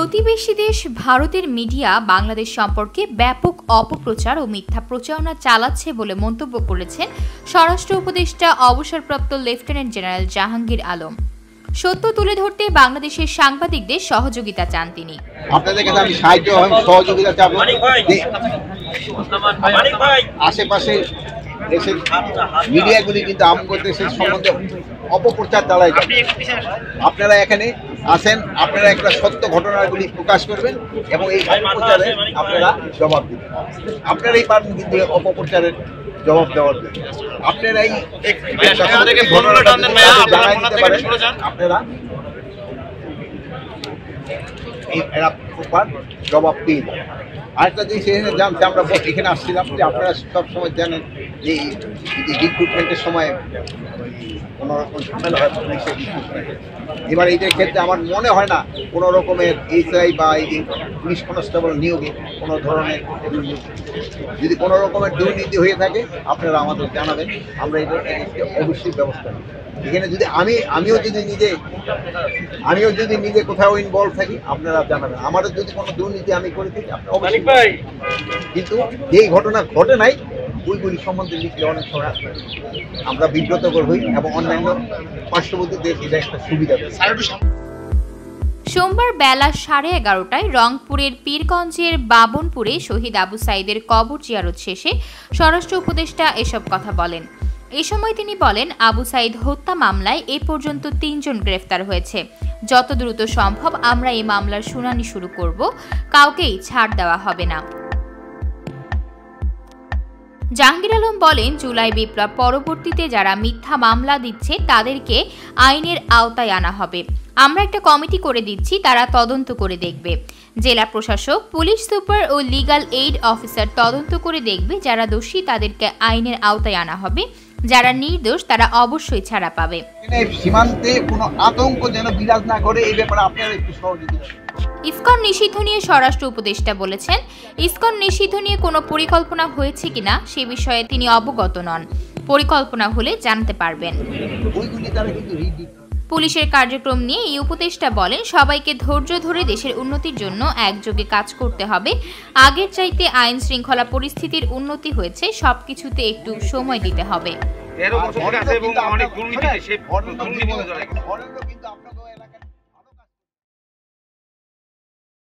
প্রতিবেশী দেশ ভারতের মিডিয়া বাংলাদেশ সম্পর্কে ব্যাপক অপপ্রচার ও মিথ্যা প্রচারণা চালাচ্ছে বলে মন্তব্য করেছেন স্বরাষ্ট্র উপদেষ্টা অবসরপ্রাপ্ত লেফটেন্যান্ট জেনারেল জাহাঙ্গীর আলম। সত্য তুলে ধরতে বাংলাদেশের সাংবাদিকদের সহযোগিতা চান তিনি। আপনাদের কাছে আমি সাহায্য এবং সহযোগিতা চাইব। আশেপাশে দেশের মিডিয়াগুলি কিন্তু আমাদের দেশের সম্বন্ধে অপপ্রচার চালায়। আপনারা এখানে আসেন, আপনারা একটা সত্য ঘটনাগুলি প্রকাশ করবেন এবং এই অপপ্রচারে আপনারা জবাব দেবেন। আপনারাই পারেন কিন্তু অপপ্রচারের জবাব দেওয়ার জন্য। আপনারাই আপনারা এরা প্রপার জবাব দিয়ে দেন। আরেকটা জিনিস এখানে জানতে আমরা এখানে আসছিলাম যে আপনারা সবসময় জানেন যে রিক্রুটমেন্টের সময় কোনো রকম ঝামেলা হয় পুলিশের রিক্রুটমেন্টে। এবার এইটার ক্ষেত্রে আমার মনে হয় না কোনো রকমের এইচআই বা এই পুলিশ কনস্টেবল নিয়োগে কোনো ধরনের যদি কোনো রকমের দুর্নীতি হয়ে থাকে আপনারা আমাদের জানাবেন, আমরা এটা অবশ্যই ব্যবস্থা নেব। এখানে যদি আমিও যদি নিজে কোথাও ইনভলভ থাকি আপনারা জানাবেন। আমারও যদি কোনো দুর্নীতি আমি করে থাকি আপনারা অবশ্যই, কিন্তু যেই ঘটনা ঘটে নাই ওইগুলি সম্বন্ধে লিখলে অনেক সময় আমরা বিব্রত হই এবং অন্যান্য পার্শ্ববর্তী দেশ এটা একটা সুবিধা। সোমবার বেলা 11:30টায় রংপুরের পীরগঞ্জের বাবনপুরে শহীদ আবু সাইদের কবর জিয়ারত শেষে স্বরাষ্ট্র উপদেষ্টা এসব কথা বলেন। এ সময় তিনি বলেন, আবু সাইদ হত্যা মামলায় এ পর্যন্ত 3 জন গ্রেফতার হয়েছে। যত দ্রুত সম্ভব আমরা এই মামলার শুনানি শুরু করব, কাউকেই ছাড় দেওয়া হবে না। জাহাঙ্গীর আলম বলেন, জুলাই বিপ্লব পরবর্তীতে যারা মিথ্যা মামলা দিচ্ছে তাদেরকে আইনের আওতায় আনা হবে। আমরা একটা কমিটি করে দিচ্ছি, তারা তদন্ত করে দেখবে। জেলা প্রশাসক, পুলিশ সুপার ও লিগ্যাল এইড অফিসার তদন্ত করে দেখবে। যারা দোষী তাদেরকে আইনের আওতায় আনা হবে, যারা নির্দোষ তারা অবশ্যই ছাড়া পাবে। সীমান্তে কোনো আতঙ্ক যেন বিরাজ না করে এই ব্যাপারে আপনারা একটু সহযোগিতা। ইসকন নিষিদ্ধ নিয়ে স্বরাষ্ট্র উপদেষ্টা বলেছেন, ইসকন নিষিদ্ধ নিয়ে কোনো পরিকল্পনা হয়েছে কিনা সে বিষয়ে তিনি অবগত নন। পরিকল্পনা হলে জানতে পারবেন। পুলিশের কার্যক্রম নিয়ে এই উপদেষ্টা বলেন, সবাইকে ধৈর্য ধরে দেশের উন্নতির জন্য একযোগে কাজ করতে হবে। আগের চাইতে আইন শৃঙ্খলা পরিস্থিতির উন্নতি হয়েছে, সবকিছুতে একটু সময় দিতে হবে।